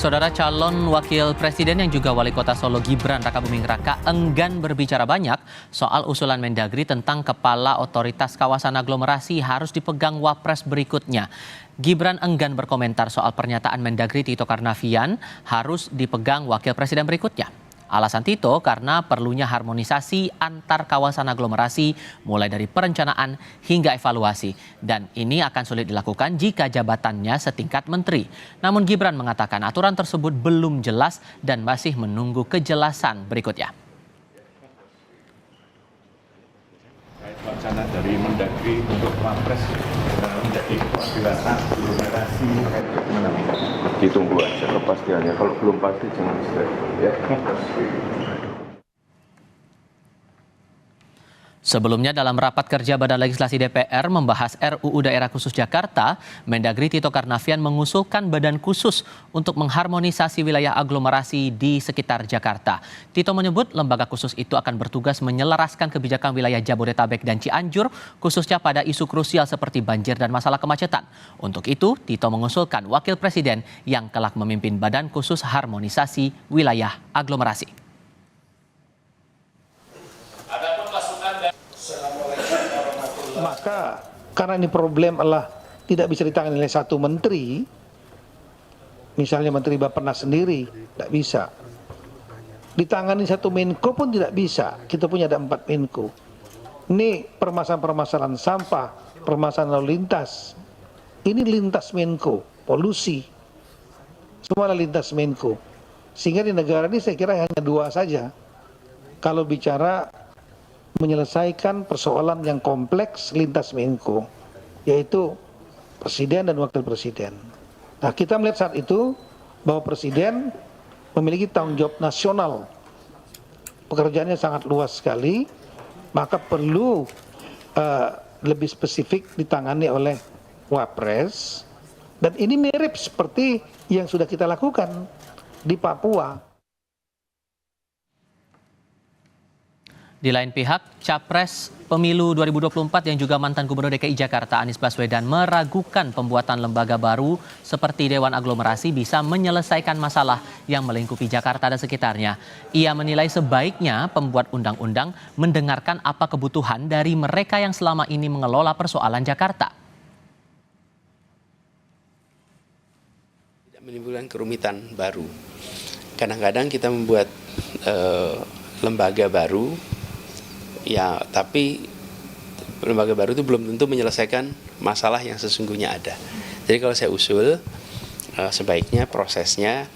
Saudara calon wakil presiden yang juga wali kota Solo Gibran Rakabuming Raka enggan berbicara banyak soal usulan Mendagri tentang kepala otoritas kawasan aglomerasi harus dipegang Wapres berikutnya. Gibran enggan berkomentar soal pernyataan Mendagri Tito Karnavian harus dipegang wakil presiden berikutnya. Alasan Tito karena perlunya harmonisasi antar kawasan aglomerasi mulai dari perencanaan hingga evaluasi. Dan ini akan sulit dilakukan jika jabatannya setingkat menteri. Namun Gibran mengatakan aturan tersebut belum jelas dan masih menunggu kejelasan berikutnya. Wacana dari Mendagri untuk Wapres menjadi perwakilan aglomerasi ditunggu aja kepastiannya, kalau belum pasti jangan stress ya. Sebelumnya dalam rapat kerja Badan Legislasi DPR membahas RUU Daerah Khusus Jakarta, Mendagri Tito Karnavian mengusulkan badan khusus untuk mengharmonisasi wilayah aglomerasi di sekitar Jakarta. Tito menyebut lembaga khusus itu akan bertugas menyelaraskan kebijakan wilayah Jabodetabek dan Cianjur, khususnya pada isu krusial seperti banjir dan masalah kemacetan. Untuk itu, Tito mengusulkan wakil presiden yang kelak memimpin badan khusus harmonisasi wilayah aglomerasi. Maka karena ini problem adalah tidak bisa ditangani oleh satu menteri, misalnya Menteri Bappenas sendiri, tidak bisa. Ditangani satu Menko pun tidak bisa, kita punya ada 4 Menko. Ini permasalahan-permasalahan sampah, permasalahan lalu lintas, ini lintas Menko, polusi, semua lintas Menko. Sehingga di negara ini saya kira hanya 2 saja, kalau bicara menyelesaikan persoalan yang kompleks lintas Menko, yaitu presiden dan wakil presiden. Nah, kita melihat saat itu bahwa presiden memiliki tanggung jawab nasional, pekerjaannya sangat luas sekali, maka perlu lebih spesifik ditangani oleh Wapres, dan ini mirip seperti yang sudah kita lakukan di Papua. Di lain pihak, Capres Pemilu 2024 yang juga mantan Gubernur DKI Jakarta Anies Baswedan meragukan pembuatan lembaga baru seperti Dewan Aglomerasi bisa menyelesaikan masalah yang melingkupi Jakarta dan sekitarnya. Ia menilai sebaiknya pembuat undang-undang mendengarkan apa kebutuhan dari mereka yang selama ini mengelola persoalan Jakarta. Tidak menimbulkan kerumitan baru. Kadang-kadang kita membuat lembaga baru, ya, tapi lembaga baru itu belum tentu menyelesaikan masalah yang sesungguhnya ada. Jadi kalau saya usul, sebaiknya prosesnya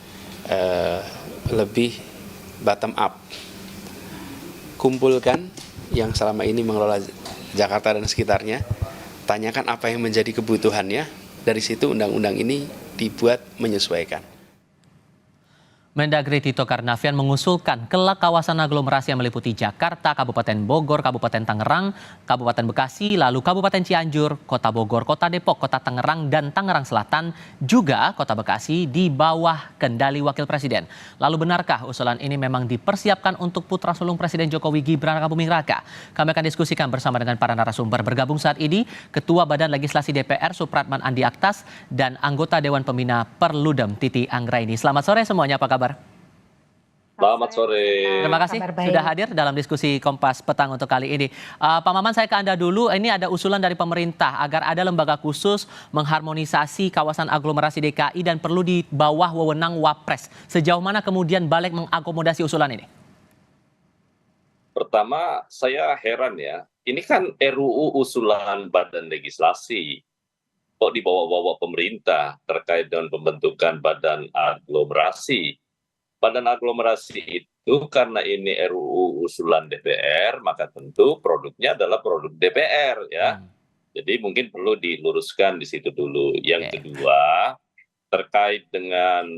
lebih bottom up. Kumpulkan yang selama ini mengelola Jakarta dan sekitarnya, tanyakan apa yang menjadi kebutuhannya, dari situ undang-undang ini dibuat menyesuaikan. Mendagri Tito Karnavian mengusulkan kelak kawasan aglomerasi yang meliputi Jakarta, Kabupaten Bogor, Kabupaten Tangerang, Kabupaten Bekasi, lalu Kabupaten Cianjur, Kota Bogor, Kota Depok, Kota Tangerang, dan Tangerang Selatan, juga Kota Bekasi di bawah kendali Wakil Presiden. Lalu benarkah usulan ini memang dipersiapkan untuk putra sulung Presiden Jokowi Gibran Rakabuming Raka? Kami akan diskusikan bersama dengan para narasumber. Bergabung saat ini Ketua Badan Legislasi DPR Supratman Andi Aktas dan anggota Dewan Pembina Perludem Titi Anggraini. Selamat sore semuanya, apa kabar? Selamat sore. Terima kasih sudah hadir dalam diskusi Kompas Petang untuk kali ini. Pak Maman, saya ke Anda dulu. Ini ada usulan dari pemerintah agar ada lembaga khusus mengharmonisasi kawasan aglomerasi DKI dan perlu di bawah wewenang Wapres. Sejauh mana kemudian balik mengakomodasi usulan ini? Pertama, saya heran ya. Ini kan RUU usulan Badan Legislasi. Kok dibawa-bawa pemerintah terkait dengan pembentukan badan aglomerasi? Badan aglomerasi itu karena ini RUU usulan DPR, maka tentu produknya adalah produk DPR ya. Jadi mungkin perlu diluruskan di situ dulu. Yang kedua, terkait dengan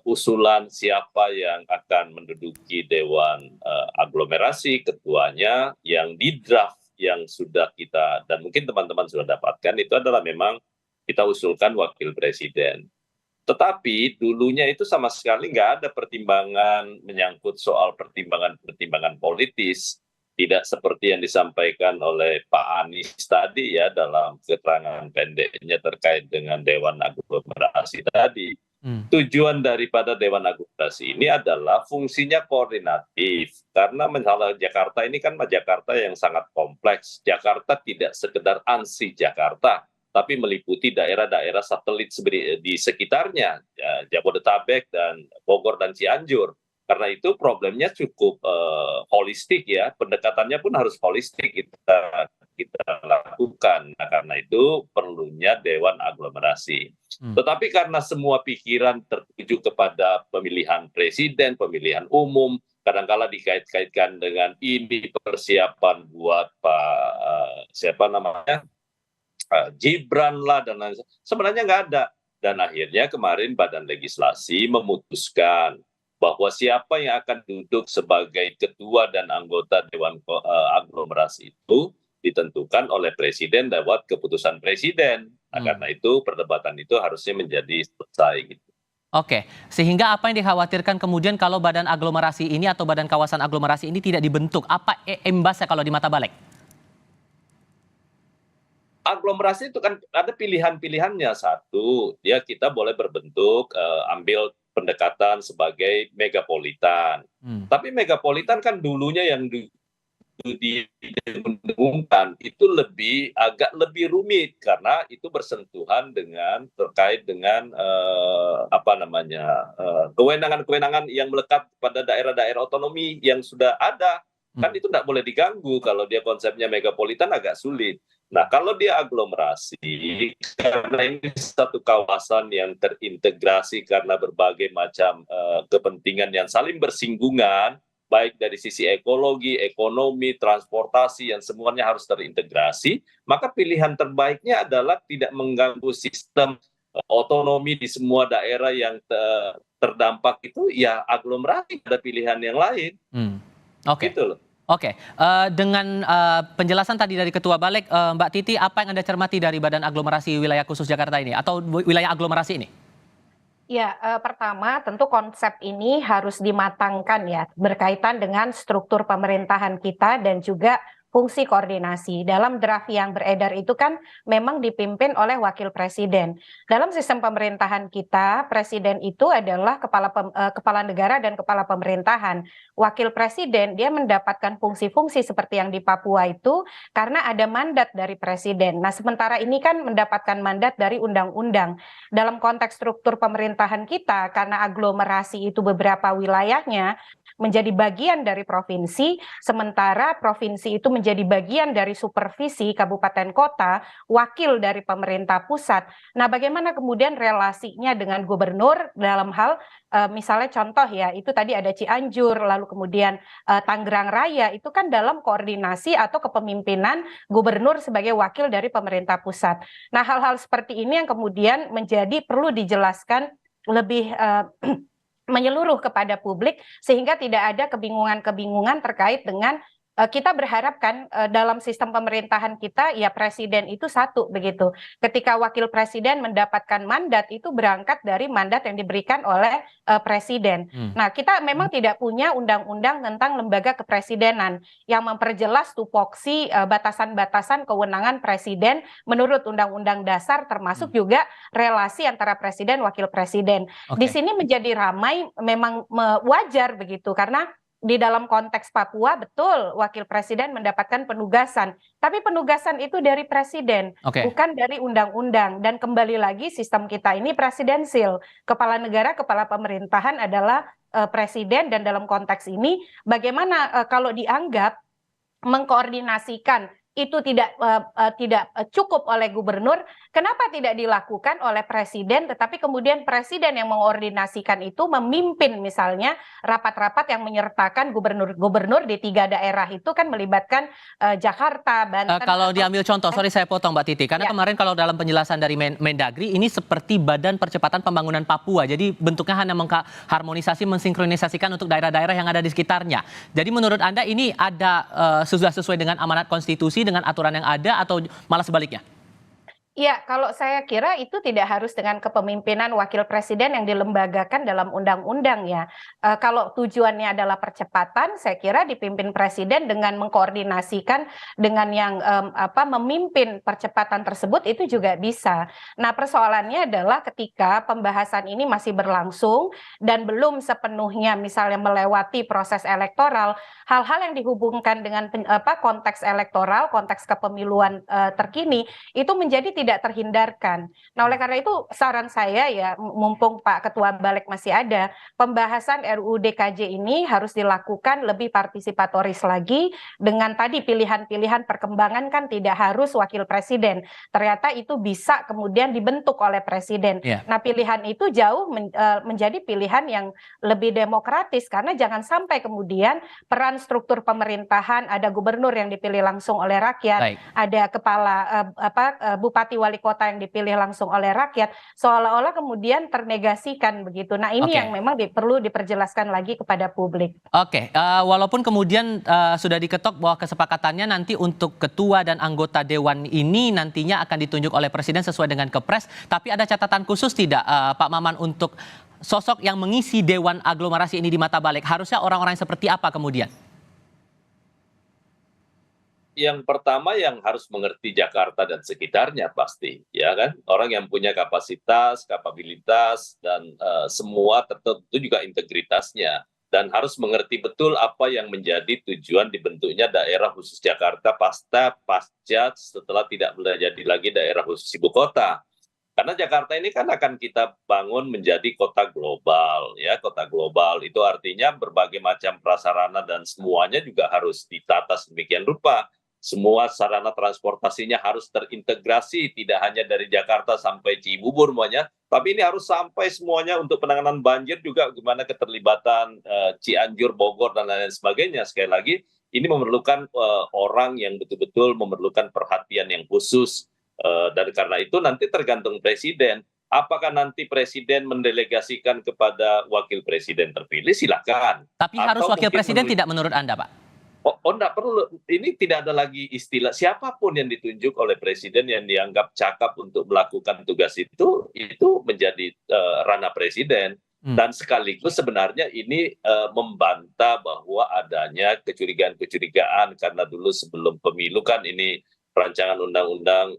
usulan siapa yang akan menduduki Dewan Aglomerasi, ketuanya yang di draft yang sudah kita, dan mungkin teman-teman sudah dapatkan, itu adalah memang kita usulkan wakil presiden. Tetapi dulunya itu sama sekali nggak ada pertimbangan menyangkut soal pertimbangan politis. Tidak seperti yang disampaikan oleh Pak Anies tadi ya dalam keterangan pendeknya terkait dengan Dewan Aglomerasi tadi. Tujuan daripada Dewan Aglomerasi ini adalah fungsinya koordinatif. Karena misalnya Jakarta ini kan Jakarta yang sangat kompleks. Jakarta tidak sekedar ANSI Jakarta, tapi meliputi daerah-daerah satelit di sekitarnya, ya, Jabodetabek dan Bogor dan Cianjur. Karena itu problemnya cukup holistik ya, pendekatannya pun harus holistik kita lakukan. Nah, karena itu perlunya Dewan Aglomerasi. Tetapi karena semua pikiran tertuju kepada pemilihan presiden, pemilihan umum, kadang-kala dikait-kaitkan dengan ini persiapan buat Gibran lah dan lain-lain. Sebenarnya nggak ada. Dan akhirnya kemarin Badan Legislasi memutuskan bahwa siapa yang akan duduk sebagai ketua dan anggota Dewan Aglomerasi itu ditentukan oleh Presiden lewat keputusan Presiden. Nah, karena itu perdebatan itu harusnya menjadi selesai gitu. Oke, sehingga apa yang dikhawatirkan kemudian kalau badan aglomerasi ini atau badan kawasan aglomerasi ini tidak dibentuk? Apa imbasnya kalau di mata Balik? Aglomerasi itu kan ada pilihan-pilihannya. Satu, ya kita boleh berbentuk, ambil pendekatan sebagai megapolitan. Tapi megapolitan kan dulunya yang didengungkan itu agak lebih rumit karena itu bersentuhan terkait dengan kewenangan-kewenangan yang melekat pada daerah-daerah otonomi yang sudah ada. Kan itu tidak boleh diganggu. Kalau dia konsepnya megapolitan agak sulit. Nah, kalau dia aglomerasi, karena ini satu kawasan yang terintegrasi karena berbagai macam kepentingan yang saling bersinggungan, baik dari sisi ekologi, ekonomi, transportasi, yang semuanya harus terintegrasi, maka pilihan terbaiknya adalah tidak mengganggu sistem otonomi di semua daerah yang terdampak itu, ya aglomerasi, ada pilihan yang lain. Oke. Gitu loh. Oke, dengan penjelasan tadi dari Ketua Balik, Mbak Titi, apa yang Anda cermati dari Badan Aglomerasi Wilayah Khusus Jakarta ini atau wilayah aglomerasi ini? Ya, pertama tentu konsep ini harus dimatangkan ya, berkaitan dengan struktur pemerintahan kita dan juga fungsi koordinasi. Dalam draft yang beredar itu kan memang dipimpin oleh wakil presiden. Dalam sistem pemerintahan kita, presiden itu adalah kepala negara dan kepala pemerintahan. Wakil presiden dia mendapatkan fungsi-fungsi seperti yang di Papua itu karena ada mandat dari presiden. Nah, sementara ini kan mendapatkan mandat dari undang-undang. Dalam konteks struktur pemerintahan kita, karena aglomerasi itu beberapa wilayahnya menjadi bagian dari provinsi, sementara provinsi itu menjadi bagian dari supervisi kabupaten kota, wakil dari pemerintah pusat. Nah, bagaimana kemudian relasinya dengan gubernur dalam hal misalnya contoh ya, itu tadi ada Cianjur, lalu kemudian Tangerang Raya, itu kan dalam koordinasi atau kepemimpinan gubernur sebagai wakil dari pemerintah pusat. Nah, hal-hal seperti ini yang kemudian menjadi perlu dijelaskan lebih menyeluruh kepada publik sehingga tidak ada kebingungan-kebingungan terkait dengan kita berharapkan dalam sistem pemerintahan kita ya presiden itu satu begitu. Ketika wakil presiden mendapatkan mandat itu berangkat dari mandat yang diberikan oleh presiden. Nah, kita memang tidak punya undang-undang tentang lembaga kepresidenan yang memperjelas tupoksi batasan-batasan kewenangan presiden menurut undang-undang dasar termasuk juga relasi antara presiden wakil presiden. Di sini menjadi ramai memang wajar begitu karena di dalam konteks Papua betul wakil presiden mendapatkan penugasan, tapi penugasan itu dari presiden, bukan dari undang-undang. Dan kembali lagi sistem kita ini presidensil, kepala negara, kepala pemerintahan adalah presiden, dan dalam konteks ini bagaimana kalau dianggap mengkoordinasikan itu tidak cukup oleh gubernur, kenapa tidak dilakukan oleh presiden, tetapi kemudian presiden yang mengordinasikan itu memimpin misalnya rapat-rapat yang menyertakan gubernur-gubernur di 3 daerah itu kan melibatkan Jakarta, Banten. Kalau diambil contoh, sorry saya potong Mbak Titi, karena kemarin kalau dalam penjelasan dari Mendagri ini seperti Badan Percepatan Pembangunan Papua, jadi bentuknya hanya mengharmonisasi, mensinkronisasikan untuk daerah-daerah yang ada di sekitarnya. Jadi menurut Anda ini ada sudah sesuai dengan amanat konstitusi, dengan aturan yang ada, atau malah sebaliknya? Ya, kalau saya kira itu tidak harus dengan kepemimpinan wakil presiden yang dilembagakan dalam undang-undang ya. Kalau tujuannya adalah percepatan, saya kira dipimpin presiden dengan mengkoordinasikan dengan yang memimpin percepatan tersebut itu juga bisa. Nah, persoalannya adalah ketika pembahasan ini masih berlangsung dan belum sepenuhnya misalnya melewati proses elektoral, hal-hal yang dihubungkan dengan konteks elektoral, konteks kepemiluan terkini itu menjadi tidak terhindarkan. Nah, oleh karena itu saran saya ya, mumpung Pak Ketua Balik masih ada, pembahasan RUU DKJ ini harus dilakukan lebih partisipatoris lagi dengan tadi pilihan-pilihan perkembangan kan tidak harus wakil presiden. Ternyata itu bisa kemudian dibentuk oleh presiden. Yeah. Nah, pilihan itu jauh menjadi pilihan yang lebih demokratis karena jangan sampai kemudian peran struktur pemerintahan, ada gubernur yang dipilih langsung oleh rakyat, Baik. ada kepala bupati wali kota yang dipilih langsung oleh rakyat, seolah-olah kemudian ternegasikan begitu. Nah, ini Oke. yang memang perlu diperjelaskan lagi kepada publik. Oke, walaupun kemudian sudah diketok bahwa kesepakatannya nanti untuk ketua dan anggota dewan ini nantinya akan ditunjuk oleh presiden sesuai dengan Kepres, tapi ada catatan khusus tidak Pak Maman untuk sosok yang mengisi dewan aglomerasi ini di mata Balik? Harusnya orang-orang seperti apa kemudian? Yang pertama yang harus mengerti Jakarta dan sekitarnya pasti, ya kan? Orang yang punya kapasitas, kapabilitas, dan semua tertentu juga integritasnya. Dan harus mengerti betul apa yang menjadi tujuan dibentuknya daerah khusus Jakarta pasca setelah tidak menjadi lagi daerah khusus ibu kota. Karena Jakarta ini kan akan kita bangun menjadi kota global, ya, kota global itu artinya berbagai macam prasarana dan semuanya juga harus ditata sedemikian rupa. Semua sarana transportasinya harus terintegrasi, tidak hanya dari Jakarta sampai Cibubur semuanya, tapi ini harus sampai semuanya untuk penanganan banjir juga gimana keterlibatan Cianjur, Bogor, dan lain-lain sebagainya. Sekali lagi, ini memerlukan orang yang betul-betul memerlukan perhatian yang khusus. Dan karena itu nanti tergantung presiden. Apakah nanti presiden mendelegasikan kepada wakil presiden terpilih? Silakan. Tapi harus Atau wakil mungkin presiden tidak menurut Anda, Pak? Enggak perlu. Ini tidak ada lagi istilah siapapun yang ditunjuk oleh presiden yang dianggap cakap untuk melakukan tugas itu menjadi ranah presiden. Dan sekaligus sebenarnya ini membantah bahwa adanya kecurigaan-kecurigaan karena dulu sebelum pemilu kan ini rancangan undang-undang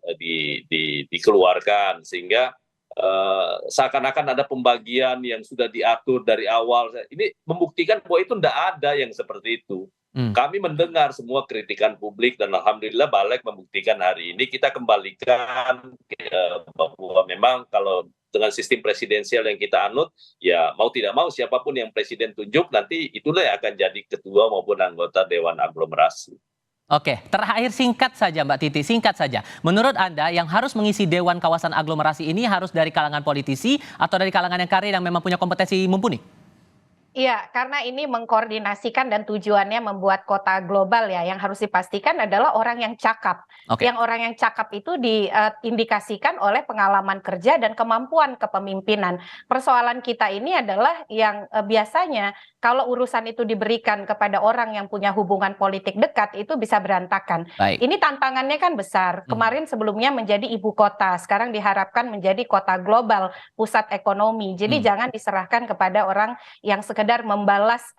dikeluarkan sehingga seakan-akan ada pembagian yang sudah diatur dari awal. Ini membuktikan bahwa itu tidak ada yang seperti itu. Kami mendengar semua kritikan publik dan alhamdulillah Balik membuktikan hari ini kita kembalikan bahwa memang kalau dengan sistem presidensial yang kita anut, ya mau tidak mau siapapun yang presiden tunjuk nanti itulah yang akan jadi ketua maupun anggota Dewan Aglomerasi. Oke, terakhir singkat saja Mbak Titi, singkat saja. Menurut Anda yang harus mengisi Dewan Kawasan Aglomerasi ini harus dari kalangan politisi atau dari kalangan yang karir yang memang punya kompetensi mumpuni? Iya, karena ini mengkoordinasikan dan tujuannya membuat kota global ya. Yang harus dipastikan adalah orang yang cakap. Oke. Yang orang yang cakap itu diindikasikan oleh pengalaman kerja dan kemampuan kepemimpinan. Persoalan kita ini adalah yang biasanya kalau urusan itu diberikan kepada orang yang punya hubungan politik dekat itu bisa berantakan. Baik. Ini tantangannya kan besar. Kemarin sebelumnya menjadi ibu kota, sekarang diharapkan menjadi kota global, pusat ekonomi. Jadi jangan diserahkan kepada orang yang sekedar membalas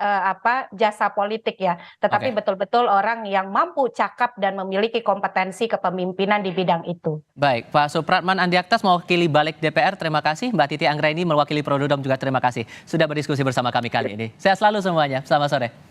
jasa politik ya, tetapi Oke. betul-betul orang yang mampu cakap dan memiliki kompetensi kepemimpinan di bidang itu. Baik, Pak Supratman Andi Aktas mewakili Balik DPR, terima kasih. Mbak Titi Anggraini mewakili Prododom juga terima kasih sudah berdiskusi bersama kami kali ini. Sehat selalu semuanya, selamat sore.